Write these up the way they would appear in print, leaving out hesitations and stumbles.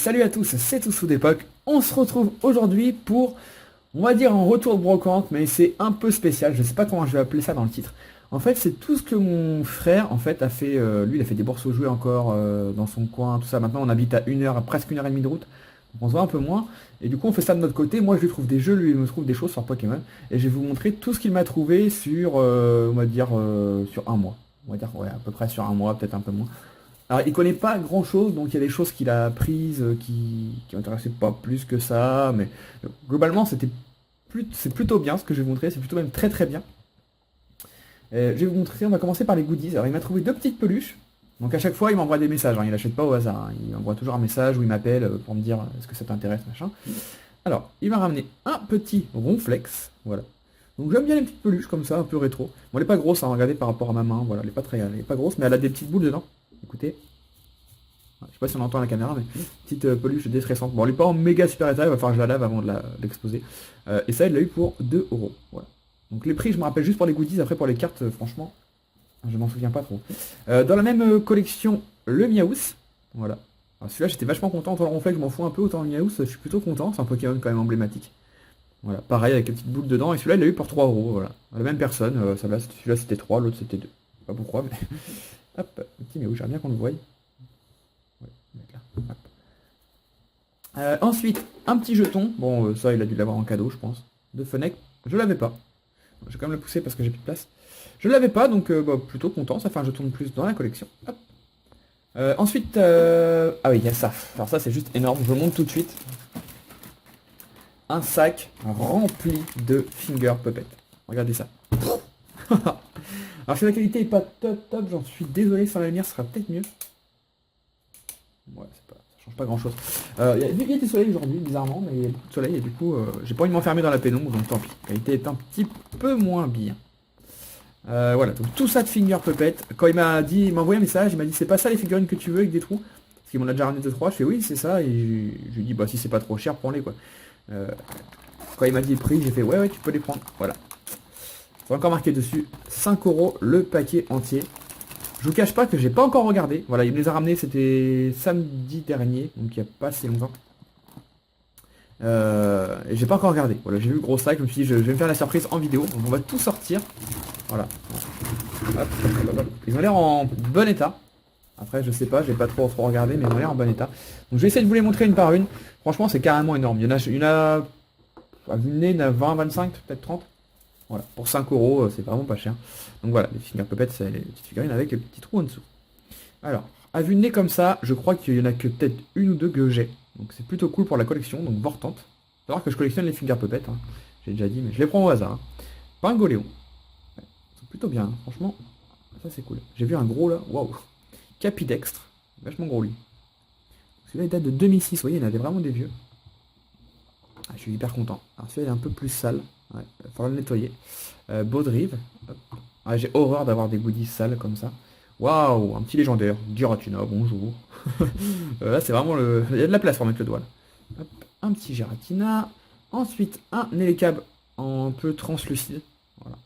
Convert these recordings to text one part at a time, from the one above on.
Salut à tous, c'est Tous d'époque. On se retrouve aujourd'hui pour, on va dire, un retour de brocante, mais c'est un peu spécial. Je sais pas comment je vais appeler ça dans le titre. En fait, c'est tout ce que mon frère, en fait, a fait. Lui, il a fait des bourses aux jouets encore dans son coin, tout ça. Maintenant, on habite à une heure, à presque une heure et demie de route. Donc, on se voit un peu moins. Et du coup, on fait ça de notre côté. Moi, je lui trouve des jeux, lui, il me trouve des choses sur Pokémon. Et je vais vous montrer tout ce qu'il m'a trouvé sur, on va dire, sur un mois. On va dire, ouais, à peu près sur un mois, peut-être un peu moins. Alors, il connaît pas grand-chose, donc il y a des choses qu'il a apprises qui m'intéressaient pas plus que ça, mais globalement, c'est plutôt bien ce que je vais vous montrer, c'est plutôt même très très bien. Je vais vous montrer, on va commencer par les goodies. Alors, il m'a trouvé deux petites peluches, donc à chaque fois, il m'envoie des messages, hein, il achète pas au hasard, hein. Il m'envoie toujours un message où il m'appelle pour me dire est-ce que ça t'intéresse, machin. Alors, il m'a ramené un petit Ronflex, voilà. Donc j'aime bien les petites peluches comme ça, un peu rétro. Bon, elle est pas grosse, hein, regardez par rapport à ma main, voilà, elle est pas grosse, mais elle a des petites boules dedans. Écoutez. Je sais pas si on entend à la caméra, mais petite peluche déstressante. Bon, elle est pas en méga super état, il va falloir que je la lave avant de l'exposer. Et ça, il l'a eu pour 2 €. Voilà. Donc les prix, je me rappelle juste pour les goodies, après pour les cartes, franchement, je m'en souviens pas trop. Dans la même collection, le Miaous. Voilà. Alors celui-là, j'étais vachement content. Autant le Ronflex, je m'en fous un peu, autant le Miaous, je suis plutôt content. C'est un Pokémon quand même emblématique. Voilà, pareil avec les petites boules dedans. Et celui-là, il l'a eu pour 3 €. Voilà. La même personne, celui-là c'était 3, l'autre c'était 2. Je sais pas pourquoi, mais. Hop, petit Miaous, j'aimerais bien qu'on le voie. Ouais, mettre là. Hop. Ensuite, un petit jeton. Bon, ça, il a dû l'avoir en cadeau, je pense. De Fennec. Je l'avais pas. Je vais quand même le pousser parce que j'ai plus de place. Je l'avais pas, donc plutôt content. Ça fait un jeton de plus dans la collection. Hop. Ensuite, ah oui, il y a ça. Alors ça, c'est juste énorme. Je vous le montre tout de suite. Un sac rempli de finger puppets. Regardez ça. Alors si la qualité est pas top, j'en suis désolé, sans la lumière, ce sera peut-être mieux. Ouais, ça change pas grand chose. Il y a du soleil aujourd'hui, bizarrement, mais il y a beaucoup de soleil et du coup, j'ai pas envie de m'enfermer dans la pénombre, donc tant pis. La qualité est un petit peu moins bien. Voilà, donc tout ça de finger puppet. Quand il m'a envoyé un message, il m'a dit c'est pas ça les figurines que tu veux avec des trous. Parce qu'il m'en a déjà ramené 2-3, je fais oui c'est ça, et je lui dis bah si c'est pas trop cher, prends-les quoi. Quand il m'a dit le prix, j'ai fait ouais tu peux les prendre. Voilà. C'est encore marqué dessus 5 € le paquet entier. Je vous cache pas que j'ai pas encore regardé. Voilà, il me les a ramenés, c'était samedi dernier, donc il n'y a pas si longtemps. Et j'ai pas encore regardé. Voilà, j'ai vu le gros sac, je me suis dit je vais me faire la surprise en vidéo. Donc on va tout sortir. Voilà. Hop. Ils ont l'air en bon état. Après je sais pas, j'ai pas trop regardé, mais ils ont l'air en bon état. Donc je vais essayer de vous les montrer une par une. Franchement c'est carrément énorme. Il y en a à vue de nez, il y en a 20, 25, peut-être 30. Voilà, pour 5 €, c'est vraiment pas cher. Donc voilà, les finger puppets, c'est les petites figurines avec les petits trous en dessous. Alors, à vue de nez comme ça, je crois qu'il y en a que peut-être une ou deux que j'ai. Donc c'est plutôt cool pour la collection, donc Vortante. Faut savoir que je collectionne les finger puppets, hein. J'ai déjà dit, mais je les prends au hasard. Hein. Pingoléon. Ouais, ils sont plutôt bien, hein. Franchement, ça c'est cool. J'ai vu un gros là, waouh. Capidextre, vachement gros lui. Celui-là il date de 2006, vous voyez, il y en avait vraiment des vieux. Ah, je suis hyper content. Alors celui-là il est un peu plus sale. Ouais, il va falloir le nettoyer. Baudrive. Ah, j'ai horreur d'avoir des goodies sales comme ça. Waouh, un petit légendaire. Giratina, bonjour. Là, c'est vraiment le... Il y a de la place pour mettre le doigt. Là. Hop, un petit Giratina. Ensuite, un Elekab un peu translucide. Voilà.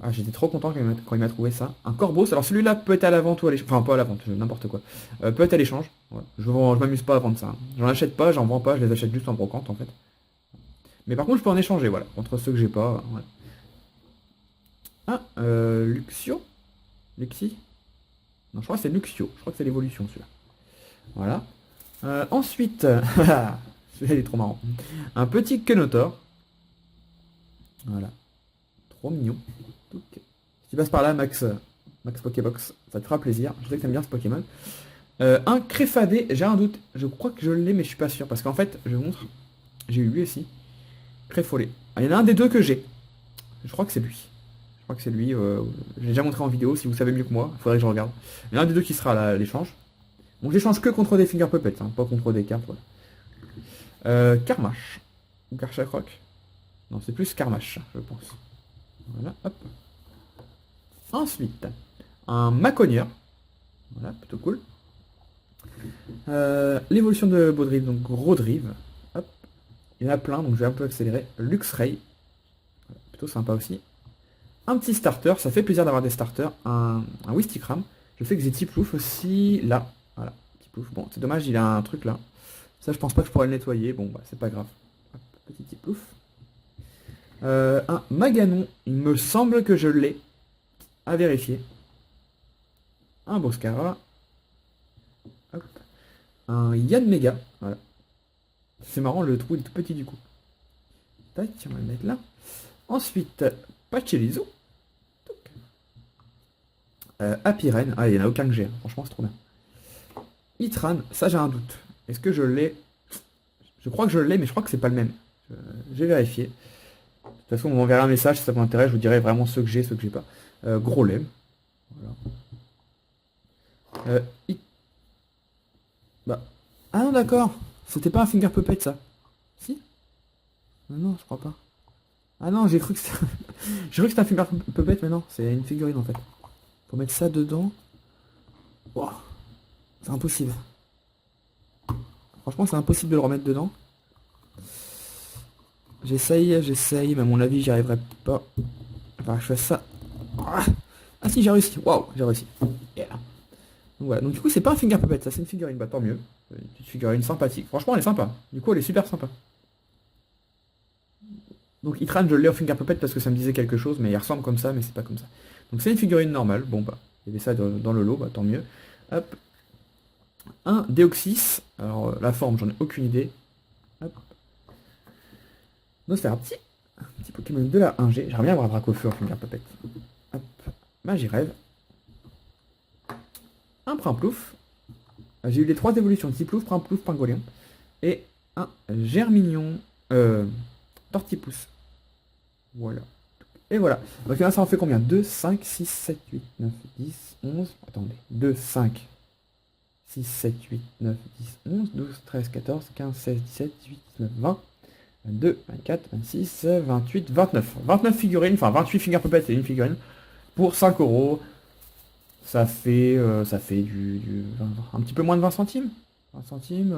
Ah, j'étais trop content quand il m'a trouvé ça. Un Corbeau. Alors celui-là peut être à la vente ou à l'échange. Enfin, pas à la vente, n'importe quoi. Peut être à l'échange. Voilà. Je m'amuse pas à vendre ça. Hein. J'en achète pas, j'en vends pas, je les achète juste en brocante en fait. Mais par contre, je peux en échanger, voilà, contre ceux que j'ai pas. Voilà. Ah, Luxio Luxi Non, je crois que c'est Luxio. Je crois que c'est l'évolution, celui-là. Voilà. Ensuite, celui-là, il est trop marrant. Un petit Kenotor. Voilà. Trop mignon. Donc, si tu passes par là, Max Pokébox, ça te fera plaisir. Je sais que t'aimes bien ce Pokémon. Un Créfadé, j'ai un doute. Je crois que je l'ai, mais je suis pas sûr. Parce qu'en fait, je vous montre. J'ai eu lui aussi. Créfolé. Ah, il y en a un des deux que j'ai. Je crois que c'est lui. Je crois que c'est lui. Je l'ai déjà montré en vidéo. Si vous savez mieux que moi, il faudrait que je regarde. Il y en a un des deux qui sera à l'échange. Donc j'échange que contre des finger puppets, hein, pas contre des cartes. Voilà. Karmash. Ou Garchakroc. Non, c'est plus Karmash, je pense. Voilà, hop. Ensuite, un Maconier. Voilà, plutôt cool. L'évolution de Baudrive, donc Rodrive. Hop. Il y en a plein, donc je vais un peu accélérer. Luxray. Voilà, plutôt sympa aussi. Un petit starter, ça fait plaisir d'avoir des starters. Un Wistikram. Je sais que j'ai Tiplouf aussi là. Voilà, plouf. Bon, c'est dommage, il a un truc là. Ça, je pense pas que je pourrais le nettoyer. Bon, bah, c'est pas grave. Hop, petit plouf. Un Maganon, il me semble que je l'ai. À vérifier. Un Boscara. Hop. Un Yann Mega. Voilà. C'est marrant, le trou est tout petit du coup. Tac, on va le mettre là. Ensuite, Pachelizo. Happy Rain. Ah, il n'y en a aucun que j'ai. Franchement, c'est trop bien. Itran, ça j'ai un doute. Est-ce que je l'ai? Je crois que je l'ai, mais je crois que c'est pas le même. J'ai vérifié. De toute façon, on m'enverra un message si ça vous intéresse. Je vous dirai vraiment ceux que j'ai, ceux que j'ai pas. Gros lem. Voilà. Bah. Ah non, d'accord. C'était pas un finger puppet ça. Si? Non, je crois pas. Ah non, j'ai cru que c'était j'ai cru que c'était un finger puppet, mais non, c'est une figurine en fait. Faut mettre ça dedans. Wow. C'est impossible. Franchement, c'est impossible de le remettre dedans. J'essaye, mais à mon avis, j'y arriverai pas. Enfin, je fais ça. Ah si, j'ai réussi. Waouh, j'ai réussi. Yeah. Donc voilà. Donc du coup, c'est pas un finger puppet, ça c'est une figurine. Bah tant mieux. Une petite figurine sympathique. Franchement, elle est sympa. Du coup, elle est super sympa. Donc Itran, je l'ai au finger puppet parce que ça me disait quelque chose, mais il ressemble comme ça, mais c'est pas comme ça. Donc c'est une figurine normale. Bon bah, il y avait ça dans le lot, bah tant mieux. Hop. Un Deoxys. Alors la forme, j'en ai aucune idée. Hop. Un petit Pokémon de la 1G. J'aimerais bien avoir Dracofeu en finger puppet. Hop. Magirève. Un Primplouf. J'ai eu les 3 évolutions. Tiplouf, Primplouf, Pingolion. Et un Germignon. Tortipousse. Voilà. Et voilà. Donc là, ça en fait combien? 2, 5, 6, 7, 8, 9, 10, 11. Attendez. 2, 5, 6, 7, 8, 9, 10, 11, 12, 13, 14, 15, 16, 17, 18, 19, 20, 22, 24, 26, 28, 29. 29 figurines, enfin 28 finger puppets et une figurine pour 5 euros. Ça fait un petit peu moins de 20 centimes. 20 centimes,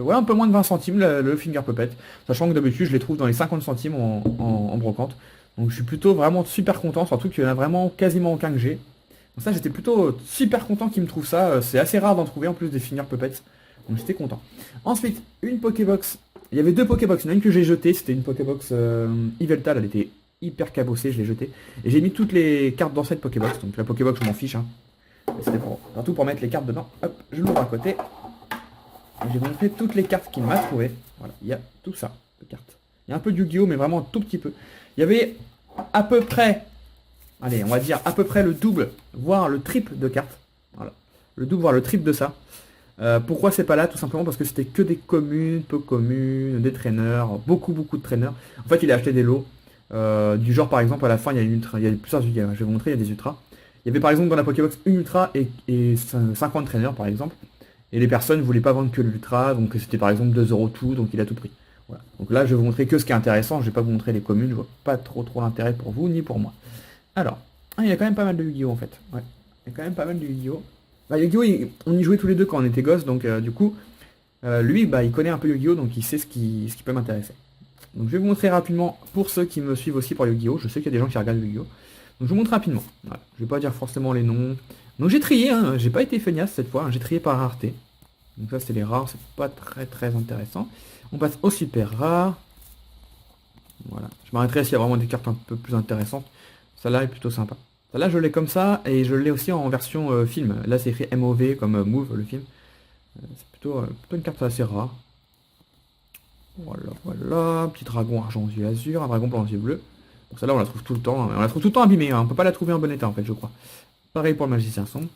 ouais, un peu moins de 20 centimes le finger puppet. Sachant que d'habitude, je les trouve dans les 50 centimes en brocante. Donc je suis plutôt vraiment super content, surtout qu'il y en a vraiment quasiment aucun que j'ai. Donc ça, j'étais plutôt super content qu'ils me trouvent ça. C'est assez rare d'en trouver en plus des finger puppets. Donc j'étais content. Ensuite, une Pokébox. Il y avait 2 Pokébox. Il y en a une que j'ai jetée, c'était une Pokébox Yveltal, elle était hyper cabossée, je l'ai jetée. Et j'ai mis toutes les cartes dans cette Pokébox. Donc la Pokébox, je m'en fiche. Hein. C'était surtout pour mettre les cartes dedans. Hop, je l'ouvre à côté. Et je vais vous montrer toutes les cartes qu'il m'a trouvées. Voilà, il y a tout ça de cartes. Il y a un peu de Yu-Gi-Oh, mais vraiment un tout petit peu. Il y avait à peu près, allez, on va dire à peu près le double, voire le triple de cartes. Voilà, le double, voire le triple de ça. Pourquoi c'est pas là? Tout simplement parce que c'était que des communes, peu communes, des traîneurs, beaucoup de traîneurs. En fait, il a acheté des lots. Du genre, par exemple, à la fin, il y a plusieurs, je vais vous montrer, il y a des ultras. Il y avait par exemple dans la Pokébox une ultra et 50 traîneurs par exemple. Et les personnes ne voulaient pas vendre que l'ultra, donc c'était par exemple 2 euros tout, donc il a tout pris. Voilà. Donc là je vais vous montrer que ce qui est intéressant, je vais pas vous montrer les communes, je vois pas trop l'intérêt pour vous ni pour moi. Alors, il y a quand même pas mal de Yu-Gi-Oh en fait. Ouais. Il y a quand même pas mal de Yu-Gi-Oh. Bah, Yu-Gi-Oh, on y jouait tous les deux quand on était gosses, donc du coup, lui bah, il connaît un peu Yu-Gi-Oh, donc il sait ce qui peut m'intéresser. Donc je vais vous montrer rapidement pour ceux qui me suivent aussi pour Yu-Gi-Oh. Je sais qu'il y a des gens qui regardent Yu-Gi-Oh. Donc je vous montre rapidement. Voilà. Je vais pas dire forcément les noms. Donc j'ai trié, hein. J'ai pas été feignasse cette fois, hein. J'ai trié par rareté. Donc ça c'est les rares, c'est pas très intéressant. On passe au super rare. Voilà. Je m'arrêterai s'il y a vraiment des cartes un peu plus intéressantes. Celle-là est plutôt sympa. Celle-là je l'ai comme ça et je l'ai aussi en version film. Là c'est écrit MOV comme Move le film. C'est plutôt une carte assez rare. Voilà. Petit dragon argent aux yeux azur, un dragon blanc aux yeux bleus. Bon, celle-là on la trouve tout le temps. On la trouve tout le temps abîmée. Hein. On peut pas la trouver en bon état en fait je crois. Pareil pour le magicien sombre.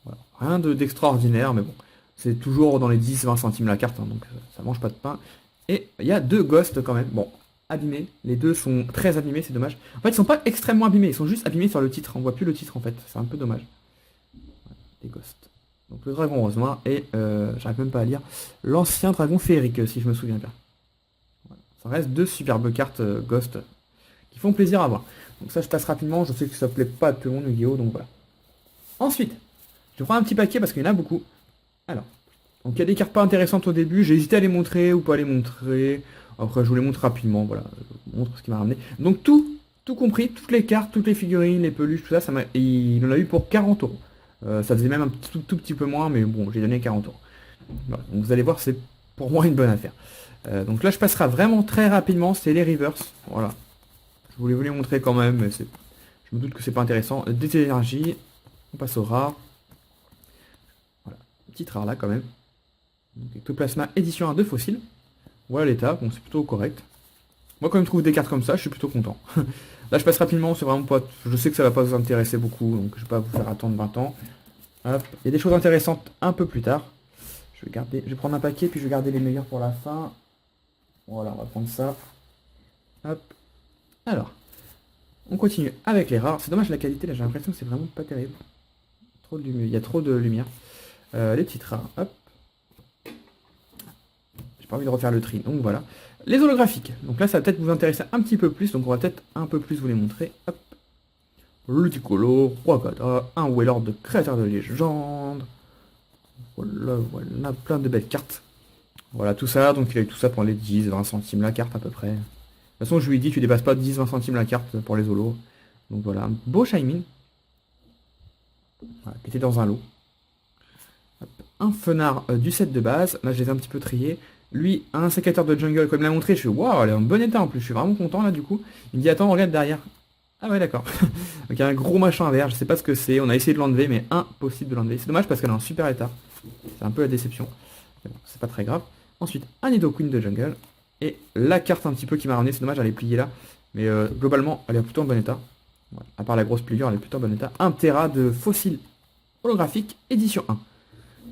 Voilà. Rien d'extraordinaire, mais bon. C'est toujours dans les 10-20 centimes la carte, hein, donc ça mange pas de pain. Et il y a 2 ghosts quand même. Bon, abîmés. Les deux sont très abîmés, c'est dommage. En fait, ils sont pas extrêmement abîmés, ils sont juste abîmés sur le titre. On voit plus le titre en fait. C'est un peu dommage. Voilà, des ghosts. Donc le dragon rose noir et, j'arrive même pas à lire, l'ancien dragon féerique, si je me souviens bien. Voilà. Ça reste 2 superbes cartes ghost qui font plaisir à voir. Donc ça, je passe rapidement. Je sais que ça plaît pas à tout le monde, Yu-Gi-Oh, donc voilà. Ensuite, je prends un petit paquet parce qu'il y en a beaucoup. Alors, donc il y a des cartes pas intéressantes au début. J'ai hésité à les montrer ou pas les montrer. Après, je vous les montre rapidement. Voilà, je vous montre ce qui m'a ramené. Donc tout compris, toutes les cartes, toutes les figurines, les peluches, tout ça, il en a eu pour 40 euros. Ça faisait même un tout petit peu moins, mais bon, j'ai donné 40 euros. Voilà, donc vous allez voir, c'est pour moi une bonne affaire. Donc là, je passerai vraiment très rapidement, c'est les reverse. Voilà. Je voulais vous les montrer quand même, mais je me doute que c'est pas intéressant. Des énergies, on passe au rare. Voilà, petite rare là quand même. Donc, Ectoplasma édition 1 de fossile. Voilà l'état, bon c'est plutôt correct. Moi quand je trouve des cartes comme ça, je suis plutôt content. Là je passe rapidement, c'est vraiment pas. Je sais que ça va pas vous intéresser beaucoup, donc je vais pas vous faire attendre 20 ans. Hop. Il y a des choses intéressantes un peu plus tard. Je vais prendre un paquet, puis je vais garder les meilleurs pour la fin. Voilà, on va prendre ça. Hop. Alors, on continue avec les rares. C'est dommage la qualité, là j'ai l'impression que c'est vraiment pas terrible. Trop de lumière. Il y a trop de lumière. Les petites rares, hop. J'ai pas envie de refaire le tri, donc voilà. Les holographiques. Donc là ça va peut-être vous intéresser un petit peu plus, donc on va peut-être un peu plus vous les montrer. Hop. Ludicolo, Rwagada, un Wailord de créateur de légende. Voilà, plein de belles cartes. Voilà tout ça, donc il a eu tout ça pour les 10-20 centimes la carte à peu près. De toute façon je lui ai dit tu dépasses pas 10-20 centimes la carte pour les holos. Donc voilà, un beau Shining. Voilà, qui était dans un lot. Hop. Un Fenard du set de base, là je les ai un petit peu triés. Lui, un sécateur de jungle, comme il l'a montré, je suis waouh, elle est en bon état en plus, je suis vraiment content là du coup. Il me dit attends, regarde derrière. Ah ouais d'accord. Donc il y a un gros machin vert, je sais pas ce que c'est, on a essayé de l'enlever mais impossible de l'enlever. C'est dommage parce qu'elle est en super état. C'est un peu la déception. Mais bon, c'est pas très grave. Ensuite, un Nidoqueen de jungle. Et la carte un petit peu qui m'a ramené, c'est dommage, elle est pliée là. Mais globalement, elle est plutôt en bon état. Ouais, à part la grosse pliure, elle est plutôt en bon état. 1 Tera de fossiles holographiques, édition 1.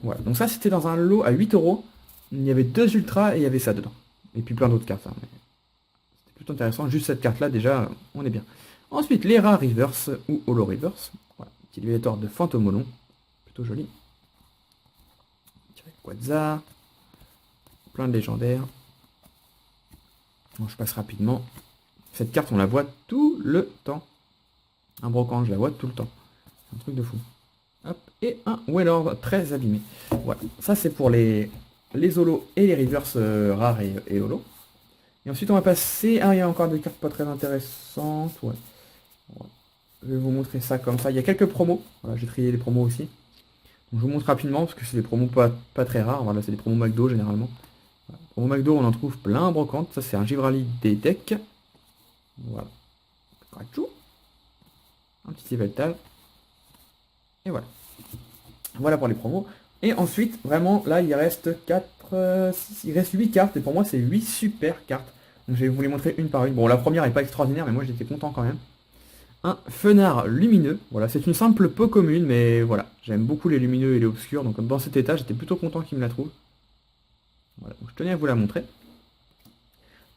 Voilà, donc ça c'était dans un lot à 8 euros. Il y avait 2 ultras et il y avait ça dedans. Et puis plein d'autres cartes. Hein, mais c'était plutôt intéressant. Juste cette carte là, déjà, on est bien. Ensuite, les rares reverse ou holo reverse. Voilà, petit élévateur de Phantomolon. Plutôt joli. Quetzal. Plein de légendaires. Bon, je passe rapidement. Cette carte, on la voit tout le temps. Un brocante, je la vois tout le temps. C'est un truc de fou. Hop, et un Wailord très abîmé. Voilà, ça c'est pour les holos et les reverse rares et holo. Et ensuite on va passer... Ah, il y a encore des cartes pas très intéressantes. Ouais. Voilà. Je vais vous montrer ça comme ça. Il y a quelques promos. Voilà, j'ai trié les promos aussi. Donc, je vous montre rapidement parce que c'est des promos pas très rares. Voilà, c'est des promos McDo généralement. Voilà. Promo McDo, on en trouve plein brocante. Ça c'est un Givrali des decks. Voilà. Un petit Yveltal. Et voilà. Voilà pour les promos. Et ensuite, vraiment, là, il reste 4, 6, il reste 8 cartes. Et pour moi, c'est 8 super cartes. Donc, je vais vous les montrer une par une. Bon, la première n'est pas extraordinaire, mais moi, j'étais content quand même. Un Fenard lumineux. Voilà, c'est une simple peu commune, mais voilà. J'aime beaucoup les lumineux et les obscurs. Donc, dans cet état, j'étais plutôt content qu'il me la trouve. Voilà, donc je tenais à vous la montrer.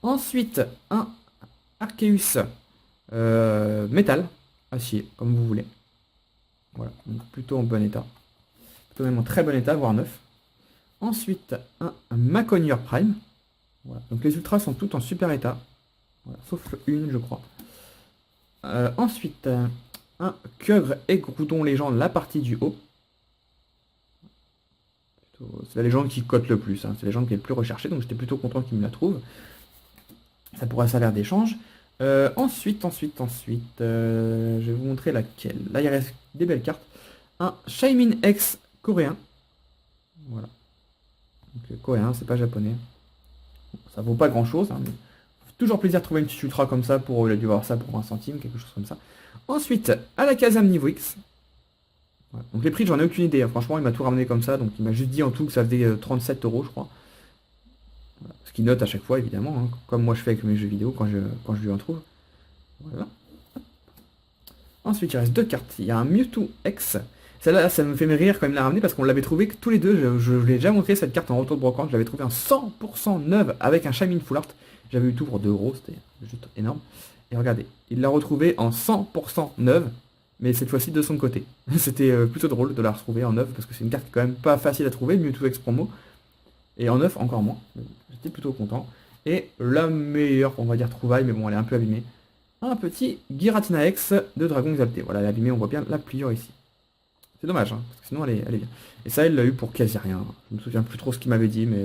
Ensuite, un Arceus métal, acier, comme vous voulez. Voilà, donc plutôt en bon état. Plutôt même en très bon état, voire neuf. Ensuite, un Maconier Prime. Voilà. Donc les ultras sont toutes en super état. Voilà, sauf une, je crois. Ensuite, un Kyogre et Groudon Légende, la partie du haut. C'est la légende qui cote le plus. Hein. C'est la légende qui est le plus recherchée, donc j'étais plutôt content qu'il me la trouve. Ça pourrait servir d'échange. Ensuite, je vais vous montrer laquelle. Là, il reste des belles cartes. Un Shaymin X coréen. Voilà. Donc, coréen, c'est pas japonais. Bon, ça vaut pas grand chose, hein, mais toujours plaisir de trouver une petite ultra comme ça pour, au lieu de voir ça pour 1 centime, quelque chose comme ça. Ensuite, à la Kazam niveau X. Voilà. Donc les prix, j'en ai aucune idée. Hein. Franchement, il m'a tout ramené comme ça, donc il m'a juste dit en tout que ça faisait 37 euros, je crois. Voilà. Ce qu'il note à chaque fois, évidemment, hein, comme moi je fais avec mes jeux vidéo quand je lui en trouve. Voilà. Ensuite, il reste 2 cartes. Il y a un Mewtwo X. Celle-là, ça me fait rire quand il me l'a ramené parce qu'on l'avait trouvé que tous les deux. Je l'ai déjà montré cette carte en retour de brocante. Je l'avais trouvé en 100% neuve avec un Shaymin Full Art. J'avais eu tout pour 2 euros, c'était juste énorme. Et regardez, il l'a retrouvé en 100% neuve, mais cette fois-ci de son côté. C'était plutôt drôle de la retrouver en neuve parce que c'est une carte quand même pas facile à trouver, le Mewtwo X promo. Et en neuf encore moins. J'étais plutôt content. Et la meilleure, on va dire, trouvaille, mais bon, elle est un peu abîmée. Un petit Giratina X de Dragon Exalté. Voilà, elle est abîmée, on voit bien la pliure ici. C'est dommage, hein, parce que sinon elle est bien. Et ça, il l'a eu pour quasi rien. Je me souviens plus trop ce qu'il m'avait dit, mais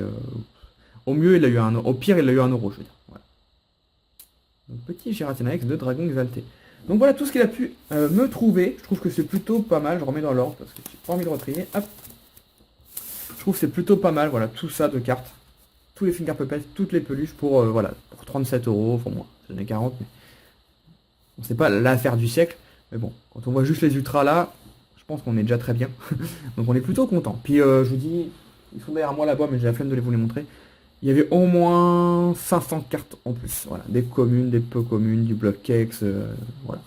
au mieux, il a eu au pire, il a eu 1 euro, je veux dire. Voilà. Donc, petit Giratina X de Dragon Exalté. Donc voilà tout ce qu'il a pu me trouver. Je trouve que c'est plutôt pas mal. Je remets dans l'ordre parce que j'ai pas envie de retrier. Hop. Je trouve que c'est plutôt pas mal. Voilà, tout ça de cartes. Tous les Finger Puppets, toutes les peluches pour, voilà, pour 37 euros. Enfin moi, j'en ai 40, mais bon, c'est pas l'affaire du siècle. Mais bon, quand on voit juste les ultras là, je pense qu'on est déjà très bien. Donc on est plutôt content. Puis je vous dis, ils sont derrière moi là-bas, mais j'ai la flemme de vous les montrer. Il y avait au moins 500 cartes en plus. Voilà, des communes, des peu communes, du bloc X, voilà.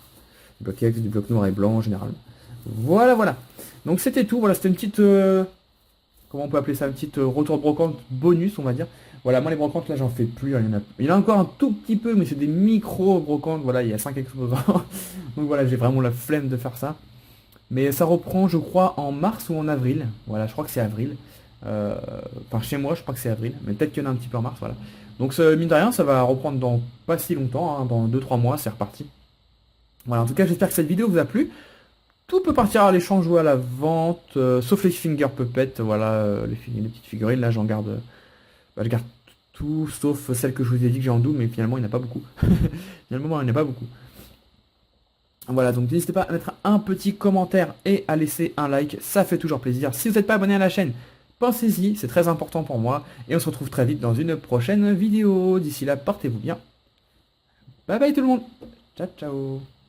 Du bloc X, du bloc noir et blanc généralement. Voilà, voilà. Donc c'était tout. Voilà, c'était une petite, comment on peut appeler ça, une petite retour de brocante bonus, on va dire. Voilà, moi les brocantes là j'en fais plus. Il y en a encore un tout petit peu, mais c'est des micro brocantes. Voilà, il y a 5 exposants. Donc voilà, j'ai vraiment la flemme de faire ça. Mais ça reprend, je crois, en mars ou en avril. Voilà, je crois que c'est avril. Enfin, chez moi, je crois que c'est avril. Mais peut-être qu'il y en a un petit peu en mars, voilà. Donc, mine de rien, ça va reprendre dans pas si longtemps. Hein, dans 2-3 mois, c'est reparti. Voilà, en tout cas, j'espère que cette vidéo vous a plu. Tout peut partir à l'échange ou à la vente, sauf les Finger Puppets. Voilà, les petites figurines. Là, j'en garde... je garde tout, sauf celle que je vous ai dit que j'ai en double. Mais finalement, il n'y en a pas beaucoup. Finalement, il n'y en a pas beaucoup. Voilà, donc n'hésitez pas à mettre un petit commentaire et à laisser un like, ça fait toujours plaisir. Si vous n'êtes pas abonné à la chaîne, pensez-y, c'est très important pour moi. Et on se retrouve très vite dans une prochaine vidéo. D'ici là, portez-vous bien. Bye bye tout le monde. Ciao, ciao.